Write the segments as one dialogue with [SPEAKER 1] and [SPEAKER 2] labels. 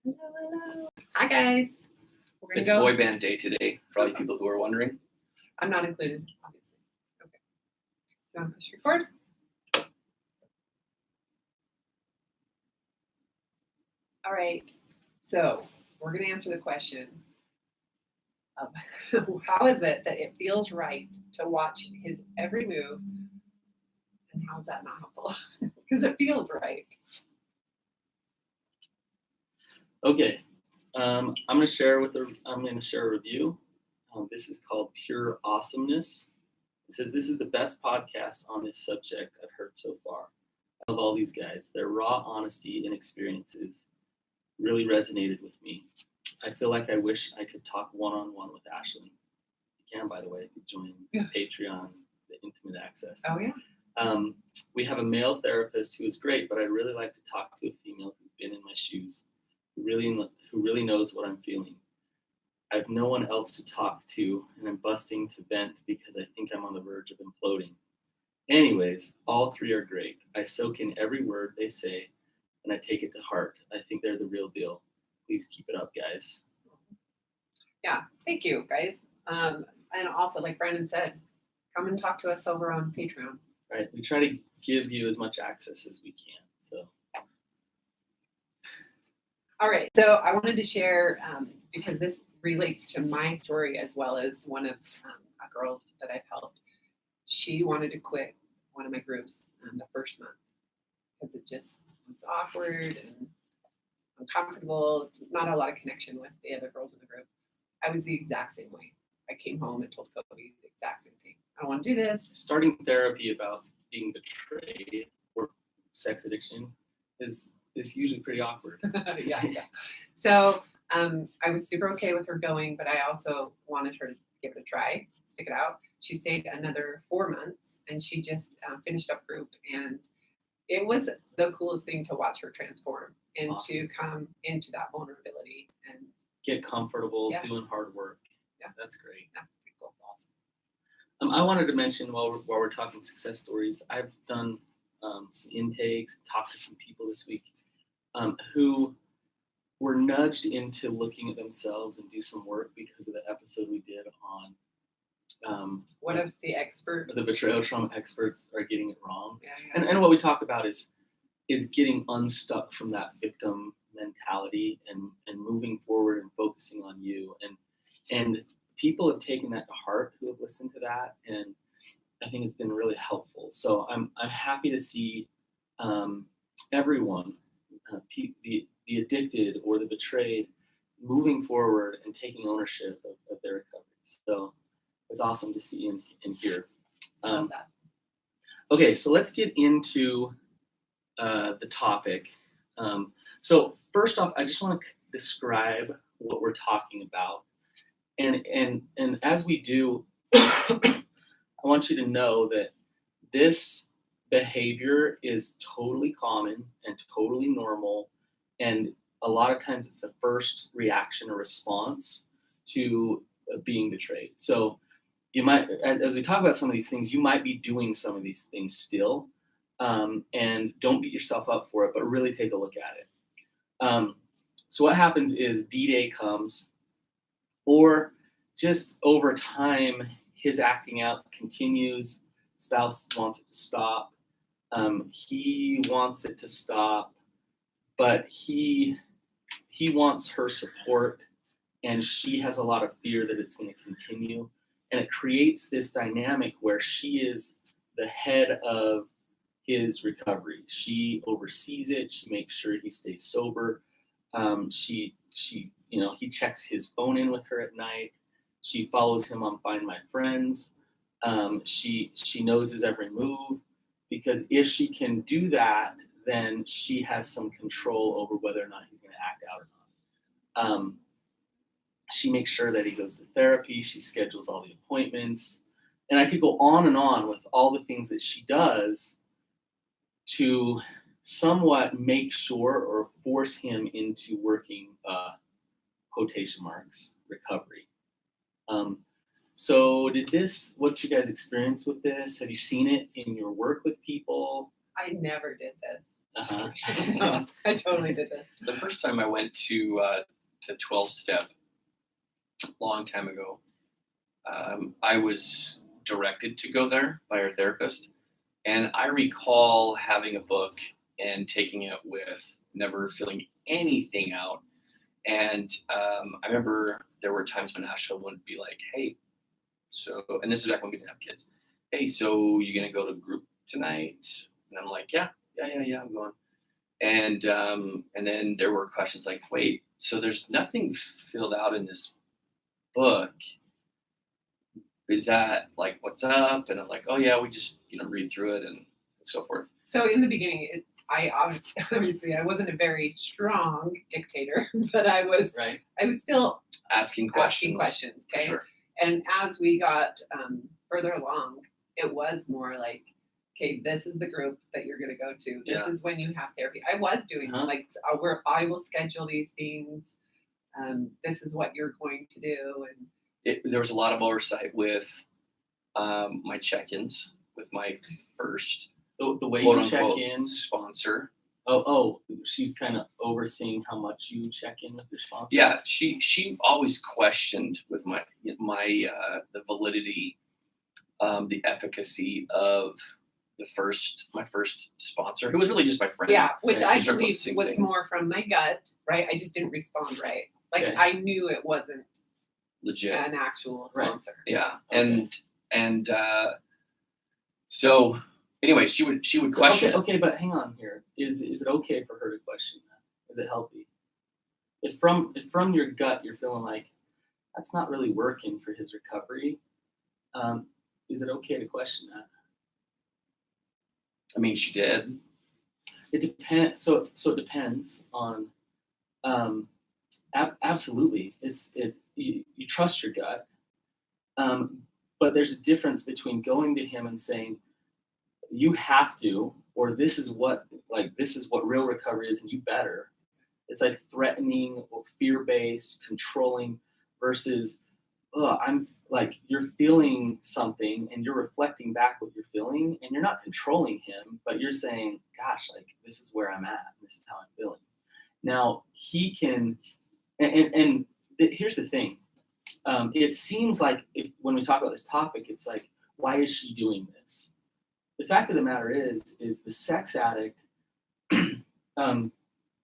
[SPEAKER 1] Hello. Hi, guys. We're gonna
[SPEAKER 2] It's
[SPEAKER 1] go.
[SPEAKER 2] boy band day today, for all you people who are wondering.
[SPEAKER 1] I'm not included, obviously. Okay. You want to push record? All right. So we're gonna answer the question of how is it that it feels right to watch his every move, and how is that not helpful? Because it feels right.
[SPEAKER 2] Okay, I'm gonna share a review. This is called Pure Awesomeness. It says this is the best podcast on this subject I've heard so far. I love all these guys. Their raw honesty and experiences really resonated with me. I feel like I wish I could talk one-on-one with Ashley. You can, by the way, if you join Patreon, the intimate access.
[SPEAKER 1] Oh yeah.
[SPEAKER 2] We have a male therapist who is great, but I'd really like to talk to a female who's been in my shoes, who really knows what I'm feeling. I have no one else to talk to, and I'm busting to vent because I think I'm on the verge of imploding. Anyways, all three are great. I soak in every word they say, and I take it to heart. I think they're the real deal. Please keep it up, guys.
[SPEAKER 1] Yeah. Thank you, guys. And also, like Brandon said, come and talk to us over on Patreon.
[SPEAKER 2] Right. We try to give you as much access as we can. So.
[SPEAKER 1] All right. So I wanted to share, because this relates to my story as well as one of a girl that I've helped. She wanted to quit one of my groups the first month because it just was awkward and uncomfortable, not a lot of connection with the other girls in the group. I was the exact same way. I came home and told Kobe the exact same thing. I don't want to do this.
[SPEAKER 2] Starting therapy about being betrayed or sex addiction is usually pretty awkward.
[SPEAKER 1] yeah. So I was super okay with her going, but I also wanted her to give it a try, stick it out. She stayed another 4 months, and she just finished up group, and it was the coolest thing to watch her transform and to come into that vulnerability and
[SPEAKER 2] get comfortable doing hard work.
[SPEAKER 1] Yeah,
[SPEAKER 2] that's great.
[SPEAKER 1] Yeah, pretty cool.
[SPEAKER 2] Awesome. I wanted to mention while we're talking success stories, I've done some intakes, talked to some people this week who were nudged into looking at themselves and do some work because of the episode we did on
[SPEAKER 1] what if the experts,
[SPEAKER 2] the betrayal trauma experts, are getting it wrong.
[SPEAKER 1] Yeah.
[SPEAKER 2] And what we talk about is getting unstuck from that victim mentality and moving forward and focusing on you. And people have taken that to heart who have listened to that, and I think it's been really helpful. So I'm happy to see everyone, the addicted or the betrayed, moving forward and taking ownership of their recovery. So it's awesome to see and hear.
[SPEAKER 1] Love that.
[SPEAKER 2] Okay, so let's get into the topic. So first off, I just want to describe what we're talking about. And as we do, I want you to know that this behavior is totally common and totally normal. And a lot of times it's the first reaction or response to being betrayed. So you might, as we talk about some of these things, you might be doing some of these things still. And don't beat yourself up for it, but really take a look at it. So what happens is D-Day comes, or just over time, his acting out continues. Spouse wants it to stop. He wants it to stop, but he wants her support, and she has a lot of fear that it's going to continue. And it creates this dynamic where she is the head of his recovery. She oversees it. She makes sure he stays sober. She he checks his phone in with her at night. She follows him on Find My Friends. She knows his every move, because if she can do that, then she has some control over whether or not he's going to act out or not. She makes sure that he goes to therapy. She schedules all the appointments. And I could go on and on with all the things that she does to somewhat make sure or force him into working, quotation marks, recovery. So what's your guys' experience with this? Have you seen it in your work with people?
[SPEAKER 1] I never did this.
[SPEAKER 2] Uh-huh.
[SPEAKER 1] No, I totally did this.
[SPEAKER 3] The first time I went to 12-step, long time ago, I was directed to go there by our therapist, and I recall having a book and taking it with never filling anything out. And I remember there were times when Asha would be like, "Hey, so," and this is back when we didn't have kids. "Hey, so you gonna go to group tonight?" And I'm like, "Yeah, I'm going." And then there were questions like, "Wait, so there's nothing filled out in this book? Is that like what's up?" And I'm like, "Oh yeah, we just read through it and so forth."
[SPEAKER 1] So in the beginning, obviously I wasn't a very strong dictator, but I was
[SPEAKER 2] Right.
[SPEAKER 1] still
[SPEAKER 3] Asking
[SPEAKER 1] asking
[SPEAKER 3] questions.
[SPEAKER 1] questions.
[SPEAKER 3] For
[SPEAKER 1] Okay.
[SPEAKER 3] sure.
[SPEAKER 1] And as we got further along, it was more like, okay, this is the group that you're going to go to. This
[SPEAKER 3] Yeah.
[SPEAKER 1] is when you have therapy. I was doing like where I will schedule these things. This is what you're going to do, and
[SPEAKER 3] There was a lot of oversight with my check-ins with my first
[SPEAKER 2] The way
[SPEAKER 3] quote
[SPEAKER 2] you check
[SPEAKER 3] unquote
[SPEAKER 2] in.
[SPEAKER 3] sponsor.
[SPEAKER 2] Oh, she's kind of overseeing how much you check in with your sponsor.
[SPEAKER 3] Yeah, she always questioned with my the validity, the efficacy of my first sponsor, who was really just my friend.
[SPEAKER 1] yeah, which
[SPEAKER 2] Okay.
[SPEAKER 1] I
[SPEAKER 3] We talked about the
[SPEAKER 1] believe
[SPEAKER 3] same
[SPEAKER 1] was
[SPEAKER 3] thing.
[SPEAKER 1] more from my gut, right? I just didn't respond right. Like
[SPEAKER 2] Okay.
[SPEAKER 1] I knew it wasn't
[SPEAKER 3] Legit.
[SPEAKER 1] an actual
[SPEAKER 2] Right.
[SPEAKER 1] sponsor.
[SPEAKER 3] Yeah,
[SPEAKER 2] Okay.
[SPEAKER 3] and so anyway, she would question it.
[SPEAKER 2] Okay, but hang on here. Is it okay for her to question that? Is it healthy? If from your gut you're feeling like that's not really working for his recovery, is it okay to question that?
[SPEAKER 3] I mean, she did.
[SPEAKER 2] It depends. So it depends on. Absolutely, you trust your gut, but there's a difference between going to him and saying you have to, or this is what real recovery is, and you better. It's like threatening or fear-based, controlling, versus I'm like you're feeling something and you're reflecting back what you're feeling, and you're not controlling him, but you're saying, "Gosh, like this is where I'm at. This is how I'm feeling." Now he can, and here's the thing. It seems like when we talk about this topic, it's like, why is she doing this? The fact of the matter is the sex addict,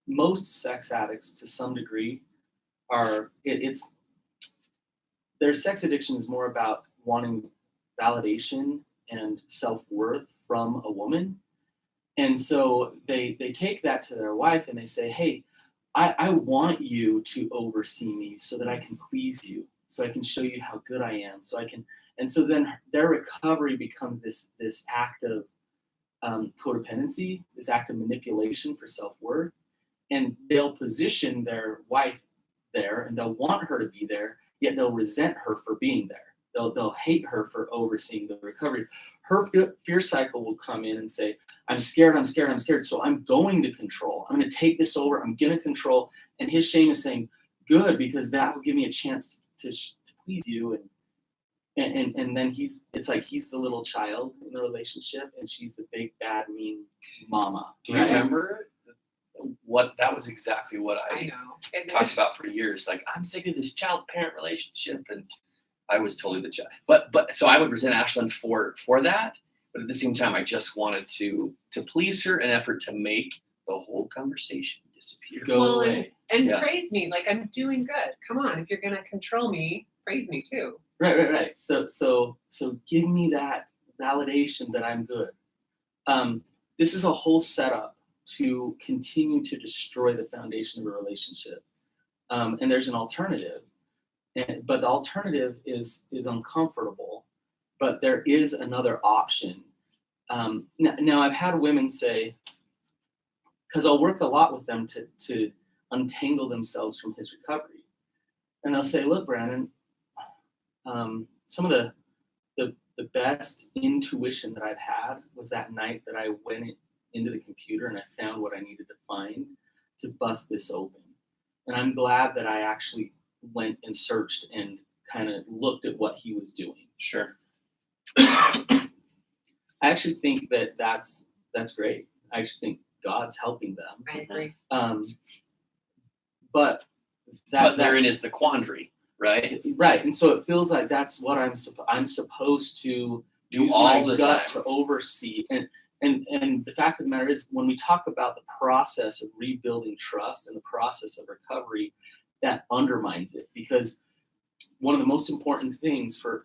[SPEAKER 2] most sex addicts to some degree it's their sex addiction is more about wanting validation and self-worth from a woman. And so they take that to their wife and they say, "Hey, I want you to oversee me so that I can please you, so I can show you how good I am, so I can." And so then their recovery becomes this act of codependency, this act of manipulation for self-worth, and they'll position their wife there, and they'll want her to be there, yet they'll resent her for being there. They'll hate her for overseeing the recovery. Her fear cycle will come in and say, I'm scared, so I'm going to control. I'm going to take this over, I'm going to control. And his shame is saying, good, because that will give me a chance to please you. And then it's like he's the little child in the relationship, and she's the big, bad, mean mama.
[SPEAKER 3] Do you remember what that was exactly what
[SPEAKER 1] I
[SPEAKER 3] I
[SPEAKER 1] know. And
[SPEAKER 3] talked about for years? Like, I'm sick of this child-parent relationship, and I was totally the child. But so I would resent Ashlyn for that, but at the same time, I just wanted to please her in an effort to make the whole conversation disappear.
[SPEAKER 2] Go away.
[SPEAKER 1] And
[SPEAKER 3] Yeah.
[SPEAKER 1] praise me, like I'm doing good. Come on, if you're gonna control me, praise me too.
[SPEAKER 2] Right. So give me that validation that I'm good. This is a whole setup to continue to destroy the foundation of a relationship. And there's an alternative, but the alternative is uncomfortable. But there is another option. Now I've had women say, because I'll work a lot with them to untangle themselves from his recovery, and they'll say, "Look, Brandon, some of the best intuition that I've had was that night that I went into the computer and I found what I needed to find to bust this open. And I'm glad that I actually went and searched and kind of looked at what he was doing."
[SPEAKER 3] Sure.
[SPEAKER 2] I actually think that's great. I actually think God's helping them.
[SPEAKER 1] I agree.
[SPEAKER 2] but
[SPEAKER 3] but therein is the quandary, right?
[SPEAKER 2] Right, and so it feels like that's what I'm supposed to
[SPEAKER 3] Do
[SPEAKER 2] use
[SPEAKER 3] all
[SPEAKER 2] my
[SPEAKER 3] the
[SPEAKER 2] gut
[SPEAKER 3] time.
[SPEAKER 2] to oversee. And the fact of the matter is, when we talk about the process of rebuilding trust and the process of recovery, that undermines it, because one of the most important things for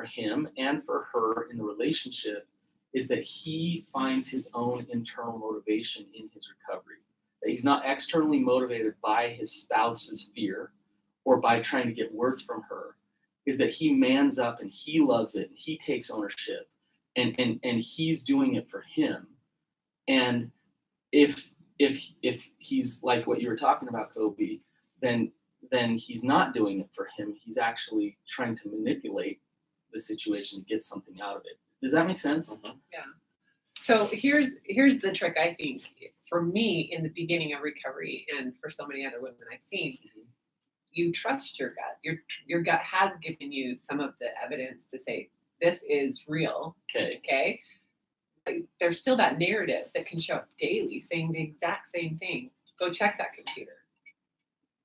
[SPEAKER 2] him and for her in the relationship is that he finds his own internal motivation in his recovery. That he's not externally motivated by his spouse's fear or by trying to get words from her, is that he mans up and he loves it and he takes ownership and he's doing it for him. And if he's like what you were talking about, Kobe, then he's not doing it for him. He's actually trying to manipulate the situation to get something out of it. Does that make sense?
[SPEAKER 3] Mm-hmm.
[SPEAKER 1] Yeah. So here's the trick, I think, for me in the beginning of recovery, and for so many other women I've seen. You trust your gut. Your gut has given you some of the evidence to say this is real. Okay. But there's still that narrative that can show up daily saying the exact same thing. Go check that computer.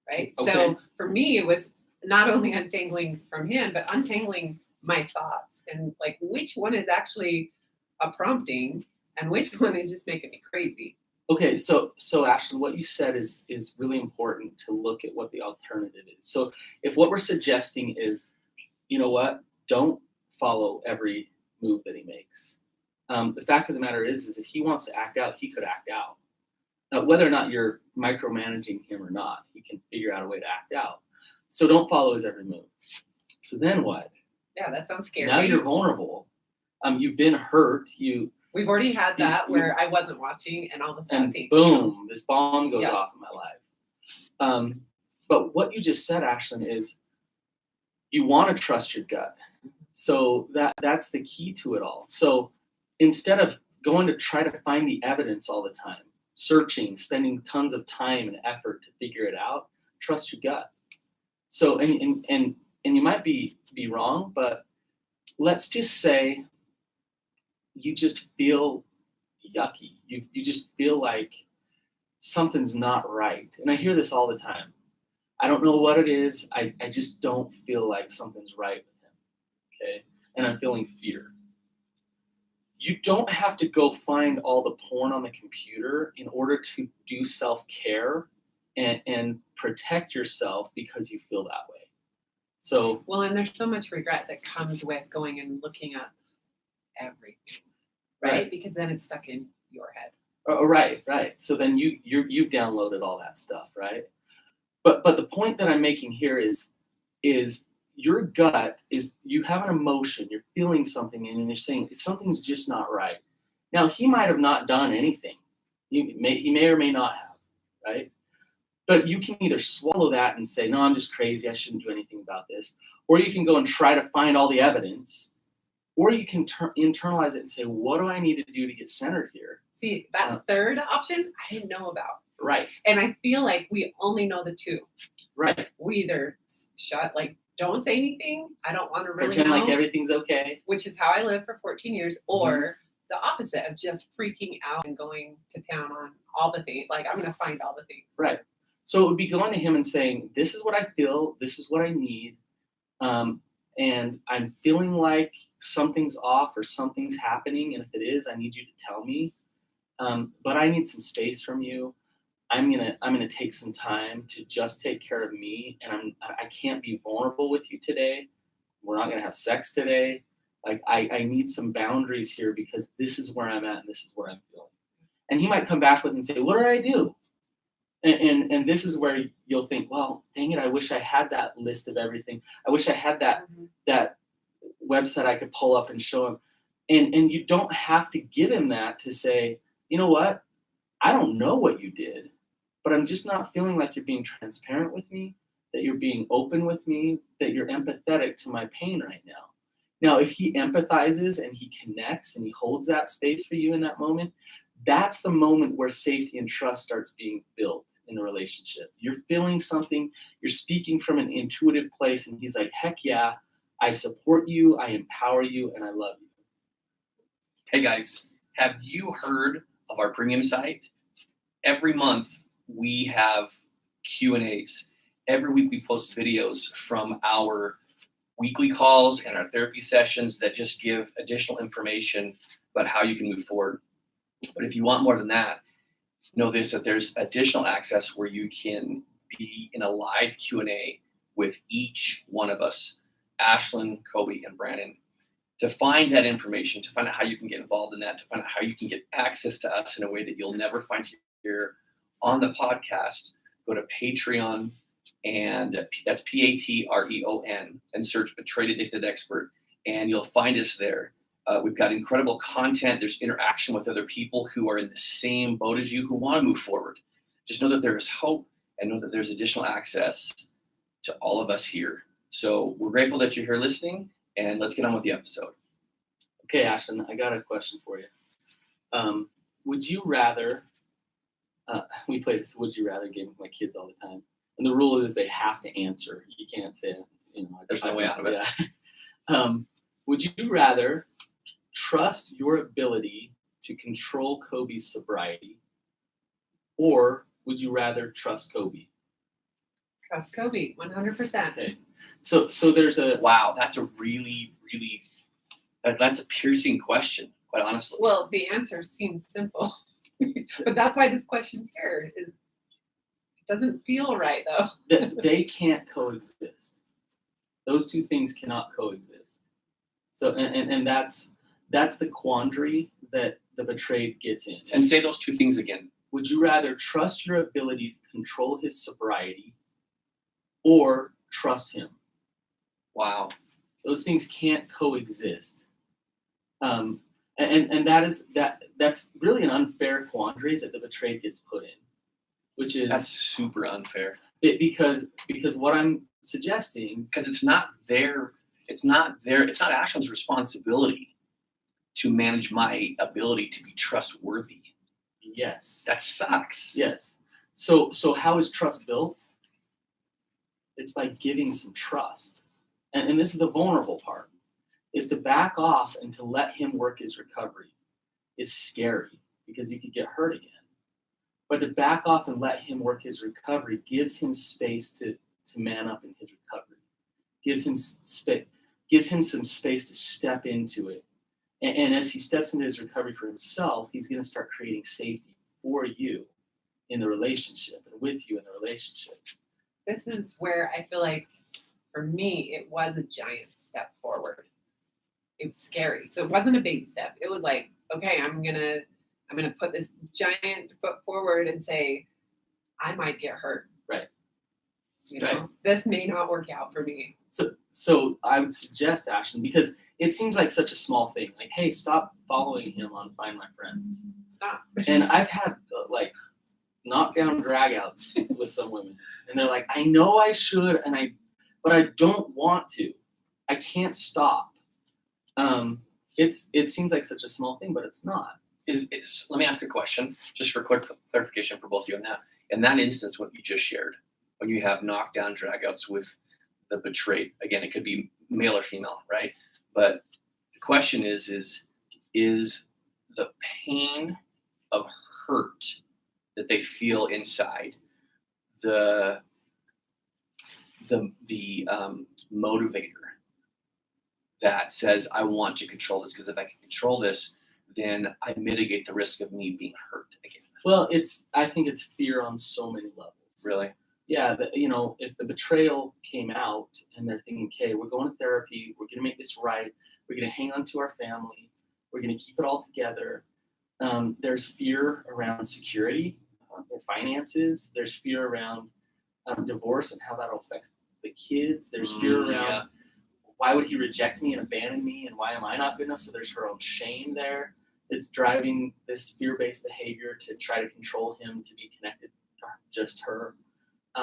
[SPEAKER 1] Right.
[SPEAKER 2] Okay.
[SPEAKER 1] So for me, it was not only untangling from him, but untangling my thoughts and like which one is actually a prompting and which one is just making me crazy.
[SPEAKER 2] Okay, so Ashley, what you said is really important to look at what the alternative is. So if what we're suggesting is, you know what, don't follow every move that he makes. The fact of the matter is if he wants to act out, he could act out. Now, whether or not you're micromanaging him or not, he can figure out a way to act out. So don't follow his every move. So then what?
[SPEAKER 1] Yeah, that sounds scary.
[SPEAKER 2] Now you're vulnerable. You've been hurt.
[SPEAKER 1] We've already had that where I wasn't watching and all of a sudden,
[SPEAKER 2] and boom, this bomb goes off in my life. But what you just said, Ashlyn, is you want to trust your gut. So that's the key to it all. So instead of going to try to find the evidence all the time, searching, spending tons of time and effort to figure it out, trust your gut. So and you might be wrong, but let's just say you just feel yucky. You just feel like something's not right. And I hear this all the time. I don't know what it is. I just don't feel like something's right with him. Okay. And I'm feeling fear. You don't have to go find all the porn on the computer in order to do self-care and protect yourself because you feel that way. So
[SPEAKER 1] well, and there's so much regret that comes with going and looking up everything, right? Because then it's stuck in your head.
[SPEAKER 2] Right. So then you've downloaded all that stuff, right? But the point that I'm making here is your gut is, you have an emotion, you're feeling something, and you're saying something's just not right. Now he might have not done anything. He may or may not have, right? But you can either swallow that and say, no, I'm just crazy, I shouldn't do anything about this. Or you can go and try to find all the evidence. Or you can internalize it and say, what do I need to do to get centered here?
[SPEAKER 1] See, that third option, I didn't know about.
[SPEAKER 2] Right.
[SPEAKER 1] And I feel like we only know the two.
[SPEAKER 2] Right.
[SPEAKER 1] We either don't say anything, I don't want to really
[SPEAKER 2] pretend
[SPEAKER 1] know,
[SPEAKER 2] like everything's okay.
[SPEAKER 1] which is how I lived for 14 years, or the opposite of just freaking out and going to town on all the things. Like, I'm going to find all the things.
[SPEAKER 2] Right. So it would be going to him and saying, this is what I feel, this is what I need, and I'm feeling like something's off or something's happening, and if it is, I need you to tell me. But I need some space from you. I'm gonna take some time to just take care of me, and I can't be vulnerable with you today. We're not gonna have sex today. Like I need some boundaries here because this is where I'm at and this is where I'm feeling. And he might come back with and say, what did I do? And this is where you'll think, well, dang it, I wish I had that list of everything. I wish I had that website I could pull up and show him. And you don't have to give him that to say, you know what? I don't know what you did, but I'm just not feeling like you're being transparent with me, that you're being open with me, that you're empathetic to my pain right now. Now, if he empathizes and he connects and he holds that space for you in that moment, that's the moment where safety and trust starts being built in the relationship. You're feeling something, you're speaking from an intuitive place, and he's like, heck yeah, I support you, I empower you, and I love you.
[SPEAKER 3] Hey guys, have you heard of our premium site? Every month we have Q&As. Every week we post videos from our weekly calls and our therapy sessions that just give additional information about how you can move forward. But if you want more than that, know this, that there's additional access where you can be in a live Q&A with each one of us, Ashlyn, Kobe, and Brandon, to find that information, to find out how you can get involved in that, to find out how you can get access to us in a way that you'll never find here on the podcast. Go to Patreon, and that's Patreon, and search Betrayed Addicted Expert, and you'll find us there. We've got incredible content. There's interaction with other people who are in the same boat as you, who want to move forward. Just know that there is hope, and know that there's additional access to all of us here. So we're grateful that you're here listening, and let's get on with the episode.
[SPEAKER 2] Okay, Ashton, I got a question for you. Would you rather, we play this would you rather game with my kids all the time, and the rule is they have to answer. You can't say,
[SPEAKER 3] There's no way out of it.
[SPEAKER 2] Yeah. Would you rather trust your ability to control Kobe's sobriety, or would you rather trust Kobe?
[SPEAKER 1] Trust Kobe, 100%.
[SPEAKER 2] Okay. So there's a
[SPEAKER 3] Wow, that's a really, really, that's a piercing question, quite honestly.
[SPEAKER 1] Well, the answer seems simple, but that's why this question's here. It doesn't feel right though.
[SPEAKER 2] they can't coexist. Those two things cannot coexist. So and that's the quandary that the betrayed gets in.
[SPEAKER 3] And say those two things again.
[SPEAKER 2] Would you rather trust your ability to control his sobriety, or trust him?
[SPEAKER 3] Wow.
[SPEAKER 2] Those things can't coexist. And that's really an unfair quandary that the betrayed gets put in, which is
[SPEAKER 3] That's super unfair.
[SPEAKER 2] because what I'm suggesting,
[SPEAKER 3] Because it's not Ashlyn's responsibility to manage my ability to be trustworthy.
[SPEAKER 2] yes,
[SPEAKER 3] That sucks.
[SPEAKER 2] yes. So how is trust built? It's by giving some trust. And this is the vulnerable part, is to back off and to let him work his recovery is scary because you could get hurt again. But to back off and let him work his recovery gives him space to man up in his recovery, gives him some space to step into it. And as he steps into his recovery for himself, he's going to start creating safety for you in the relationship and with you in the relationship.
[SPEAKER 1] This is where I feel like, for me, it was a giant step forward. It was scary. So it wasn't a baby step. It was like, okay, I'm gonna put this giant foot forward and say, I might get hurt.
[SPEAKER 2] Right.
[SPEAKER 1] You know,
[SPEAKER 2] Right.
[SPEAKER 1] This may not work out for me.
[SPEAKER 2] So I would suggest, Ashton, because it seems like such a small thing. Like, hey, stop following him on Find My Friends.
[SPEAKER 1] Stop.
[SPEAKER 2] And I've had knockdown dragouts with some women, and they're like, I know I should, but I don't want to. I can't stop. It seems like such a small thing, but it's not.
[SPEAKER 3] Let me ask a question, just for clarification for both of you on that. In that instance, what you just shared, when you have knockdown dragouts with the betrayed, again, it could be male or female, right? But the question is the pain of hurt that they feel inside the motivator that says, I want to control this, because if I can control this, then I mitigate the risk of me being hurt again.
[SPEAKER 2] Well, I think it's fear on so many levels.
[SPEAKER 3] Really?
[SPEAKER 2] Yeah, if the betrayal came out and they're thinking, okay, we're going to therapy, we're going to make this right, we're going to hang on to our family, we're going to keep it all together. There's fear around security, their finances. There's fear around divorce and how that'll affect the kids. There's fear around why would he reject me and abandon me, and why am I not good enough? So there's her own shame there. It's driving this fear-based behavior to try to control him, to be connected to just her.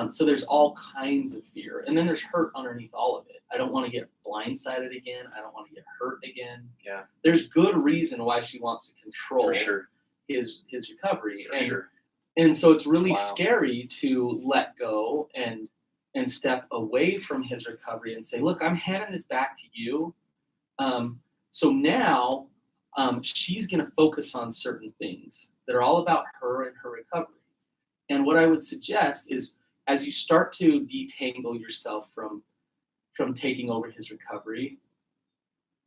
[SPEAKER 2] So there's all kinds of fear. And then there's hurt underneath all of it. I don't want to get blindsided again. I don't want to get hurt again.
[SPEAKER 3] Yeah.
[SPEAKER 2] There's good reason why she wants to control
[SPEAKER 3] For sure.
[SPEAKER 2] his recovery.
[SPEAKER 3] For sure.
[SPEAKER 2] And so it's really
[SPEAKER 3] Wow.
[SPEAKER 2] scary to let go and step away from his recovery and say, look, I'm handing this back to you. So now she's going to focus on certain things that are all about her and her recovery. And what I would suggest is as you start to detangle yourself from taking over his recovery,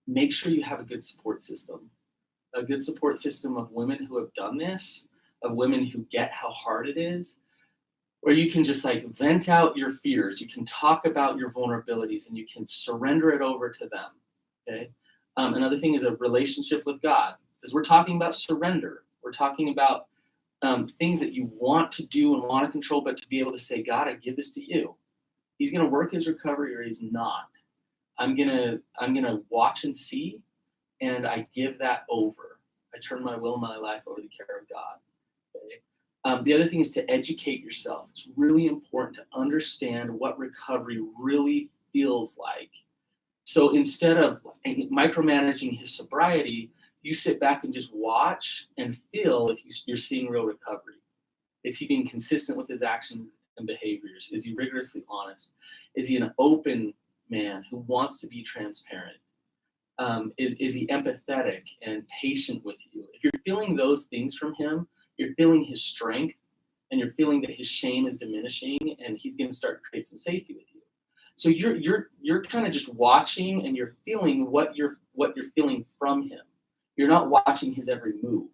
[SPEAKER 2] make sure you have a good support system. A good support system of women who have done this, of women who get how hard it is, where you can just like vent out your fears. You can talk about your vulnerabilities and you can surrender it over to them. Okay. Another thing is a relationship with God, because we're talking about surrender. We're talking about things that you want to do and want to control, but to be able to say, God, I give this to you. He's going to work his recovery or he's not. I'm gonna watch and see, and I give that over. I turn my will and my life over to the care of God. Okay? The other thing is to educate yourself. It's really important to understand what recovery really feels like. So instead of micromanaging his sobriety, you sit back and just watch and feel if you're seeing real recovery. Is he being consistent with his actions and behaviors? Is he rigorously honest? Is he an open man who wants to be transparent? Is he empathetic and patient with you? If you're feeling those things from him, you're feeling his strength, and you're feeling that his shame is diminishing, and he's going to start to create some safety with you. So you're kind of just watching, and you're feeling what you're feeling from him. You're not watching his every move.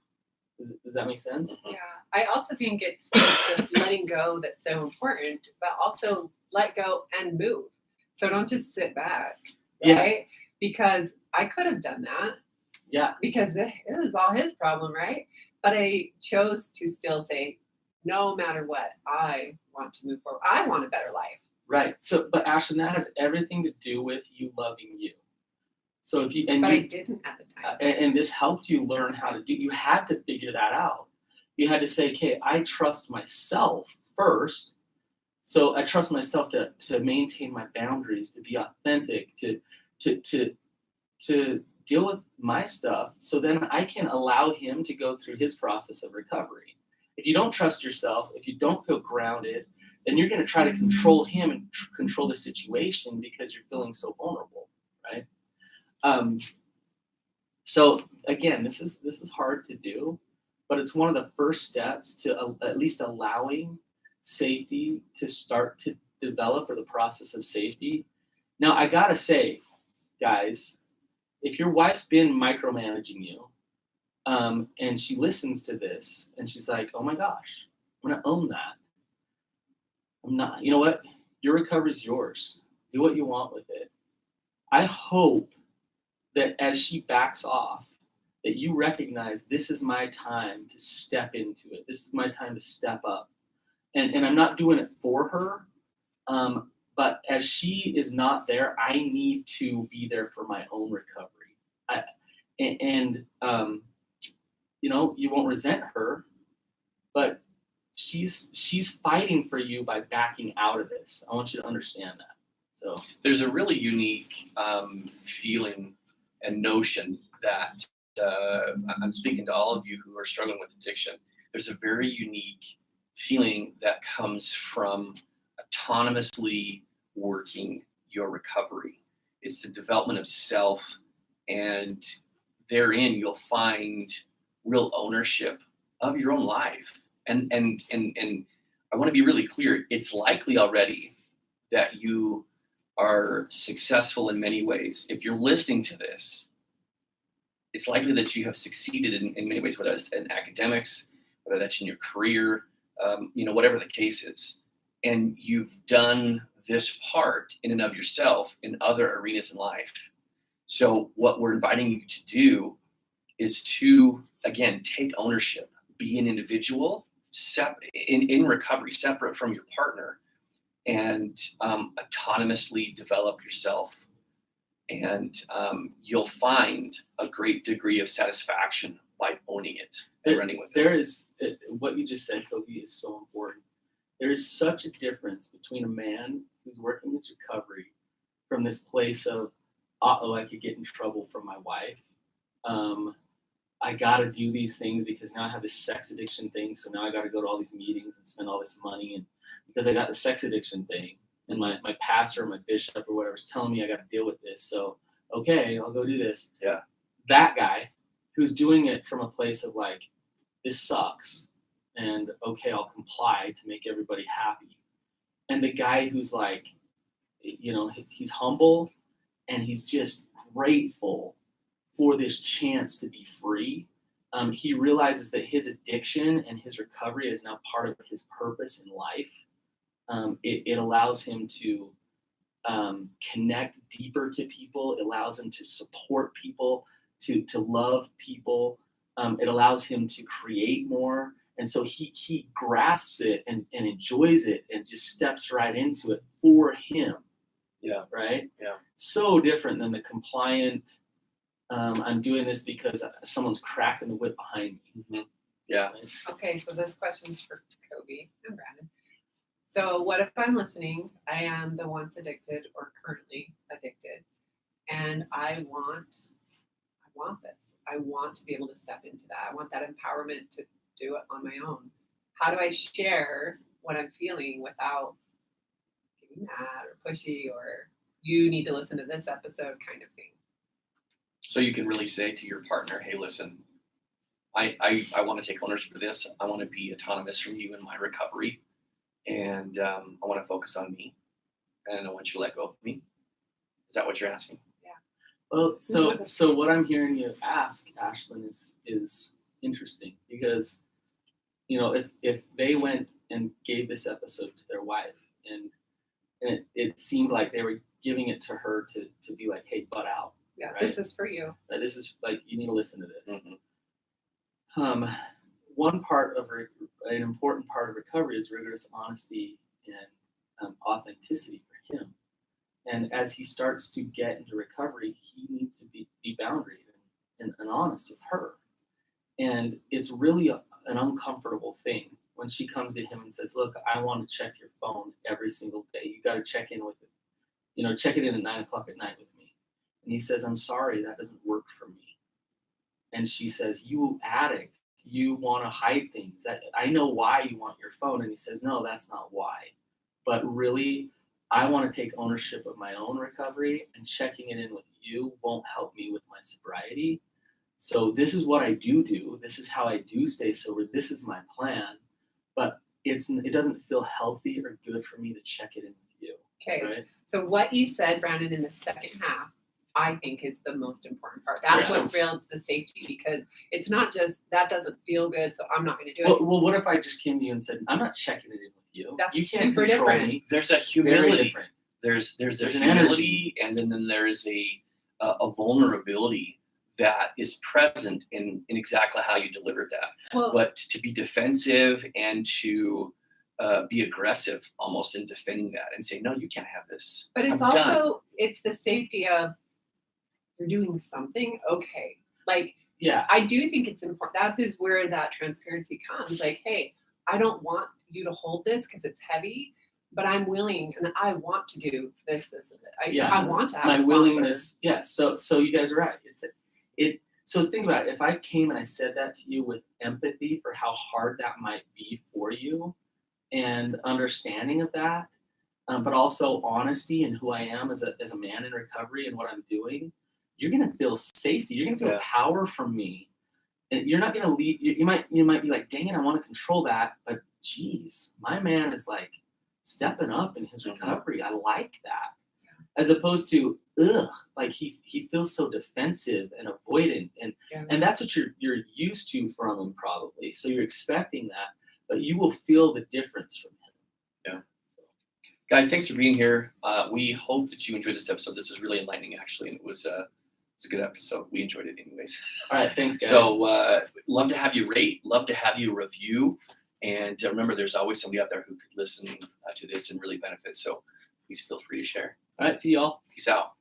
[SPEAKER 2] Does that make sense?
[SPEAKER 1] Yeah, I also think it's this letting go that's so important, but also let go and move. So don't just sit back, right? Yeah. Because I could have done that.
[SPEAKER 2] Yeah.
[SPEAKER 1] Because it was all his problem, right? But I chose to still say, no matter what, I want to move forward. I want a better life.
[SPEAKER 2] Right. So, but Ashton, that has everything to do with you loving you. So if you,
[SPEAKER 1] I didn't at the time.
[SPEAKER 2] And this helped you learn how to do. You had to figure that out. You had to say, okay, I trust myself first. So I trust myself to maintain my boundaries, to be authentic, to deal with my stuff. So then I can allow him to go through his process of recovery. If you don't trust yourself, if you don't feel grounded, then you're going to try to control him and control the situation because you're feeling so vulnerable, right? So again, this is hard to do, but it's one of the first steps to at least allowing safety to start to develop, or the process of safety. Now, I gotta say, guys, if your wife's been micromanaging you, and she listens to this and she's like, oh my gosh, I'm gonna own that. I'm not, you know what? Your recovery is yours. Do what you want with it. I hope that as she backs off, that you recognize this is my time to step into it. This is my time to step up. And I'm not doing it for her, but as she is not there, I need to be there for my own recovery. You know, you won't resent her, but she's fighting for you by backing out of this. I want you to understand that. So
[SPEAKER 3] there's a really unique feeling and notion that I'm speaking to all of you who are struggling with addiction. There's a very unique feeling that comes from autonomously working your recovery. It's the development of self, and therein you'll find real ownership of your own life. And I want to be really clear, it's likely already that you are successful in many ways. If you're listening to this, it's likely that you have succeeded in many ways, whether that's in academics, whether that's in your career, whatever the case is. And you've done this part in and of yourself in other arenas in life. So what we're inviting you to do is to, again, take ownership, be an individual in recovery, separate from your partner, and autonomously develop yourself. And you'll find a great degree of satisfaction by owning it and running with it.
[SPEAKER 2] What you just said, Kobe, is so important. There is such a difference between a man who's working his recovery from this place of, I could get in trouble from my wife. I got to do these things because now I have this sex addiction thing. So now I got to go to all these meetings and spend all this money. And because I got the sex addiction thing, and my pastor or my bishop or whatever is telling me I got to deal with this. So, okay, I'll go do this.
[SPEAKER 3] Yeah.
[SPEAKER 2] That guy who's doing it from a place of like, this sucks. And okay, I'll comply to make everybody happy. and the guy who's like, he's humble and he's just grateful for this chance to be free. He realizes that his addiction and his recovery is now part of his purpose in life. It allows him to connect deeper to people. It allows him to support people, to love people. It allows him to create more. And so he grasps it and enjoys it and just steps right into it for him.
[SPEAKER 3] Yeah.
[SPEAKER 2] Right?
[SPEAKER 3] Yeah.
[SPEAKER 2] So different than the compliant, I'm doing this because someone's cracking the whip behind me.
[SPEAKER 3] Mm-hmm. Yeah.
[SPEAKER 1] Okay, so this question's for Kobe and Brandon. So what if I'm listening, I am the once addicted or currently addicted, and I want this. I want to be able to step into that. I want that empowerment to do it on my own. How do I share what I'm feeling without getting mad or pushy or you need to listen to this episode kind of thing?
[SPEAKER 3] So you can really say to your partner, hey, listen, I want to take ownership of this. I want to be autonomous from you in my recovery. And I want to focus on me. And I want you to let go of me. Is that what you're asking?
[SPEAKER 1] Yeah.
[SPEAKER 2] Well, so what I'm hearing you ask, Ashlyn, is interesting because, if they went and gave this episode to their wife and it seemed like they were giving it to her to be like, hey, butt out.
[SPEAKER 1] Yeah,
[SPEAKER 2] right?
[SPEAKER 1] This is for you.
[SPEAKER 2] This is like, you need to listen to this.
[SPEAKER 3] Mm-hmm.
[SPEAKER 2] One part of an important part of recovery is rigorous honesty and authenticity for him. And as he starts to get into recovery, he needs to be boundary and honest with her. And it's really an uncomfortable thing when she comes to him and says, look, I want to check your phone every single day. You got to check in with it. Check it in at 9:00 at night with me. And he says, I'm sorry, that doesn't work for me. And she says, you addict. You want to hide things. That I know why you want your phone. And he says, no, that's not why. But really, I want to take ownership of my own recovery, and checking it in with you won't help me with my sobriety. So this is what I do. This is how I do stay sober. This is my plan. But it doesn't feel healthy or good for me to check it in with you.
[SPEAKER 1] Okay.
[SPEAKER 2] Right?
[SPEAKER 1] So what you said, Brandon, in the second half, I think is the most important part. That's what builds the safety, because it's not just that doesn't feel good, so I'm not going to do it.
[SPEAKER 2] Well, what if I just came to you and said, I'm not checking it in with you.
[SPEAKER 1] That's
[SPEAKER 2] you can't
[SPEAKER 1] super
[SPEAKER 2] control
[SPEAKER 1] different.
[SPEAKER 2] me.
[SPEAKER 3] There's a
[SPEAKER 2] Very
[SPEAKER 3] humility.
[SPEAKER 2] different.
[SPEAKER 3] There's
[SPEAKER 2] an
[SPEAKER 3] humility, and then there is a vulnerability that is present in exactly how you delivered that.
[SPEAKER 1] Well,
[SPEAKER 3] But to be defensive and to be aggressive almost in defending that and say, no, you can't have this.
[SPEAKER 1] but it's
[SPEAKER 3] I'm done.
[SPEAKER 1] also it's the safety of you're doing something okay. Like,
[SPEAKER 2] Yeah.
[SPEAKER 1] I do think it's important. That is where that transparency comes. Like, hey, I don't want you to hold this because it's heavy, but I'm willing and I want to do this, and this. I want to have
[SPEAKER 2] my
[SPEAKER 1] a sponsor.
[SPEAKER 2] willingness. Yeah. So you guys are right. So think about it. If I came and I said that to you with empathy for how hard that might be for you, and understanding of that, but also honesty in who I am as a man in recovery and what I'm doing, you're gonna feel safety. You're gonna feel power from me, and you're not gonna leave. You might be like, dang it, I want to control that, but geez, my man is like stepping up in his recovery. I like that, as opposed to like he feels so defensive and avoidant, and that's what you're used to from him probably. So you're expecting that, but you will feel the difference from him.
[SPEAKER 3] Yeah. So, guys, thanks for being here. We hope that you enjoyed this episode. This is really enlightening, actually, and it was a good episode. We enjoyed it anyways.
[SPEAKER 2] All right, thanks, guys.
[SPEAKER 3] So love to have you rate, love to have you review, and remember, there's always somebody out there who could listen to this and really benefit. So please feel free to share.
[SPEAKER 2] All right, see y'all.
[SPEAKER 3] Peace out.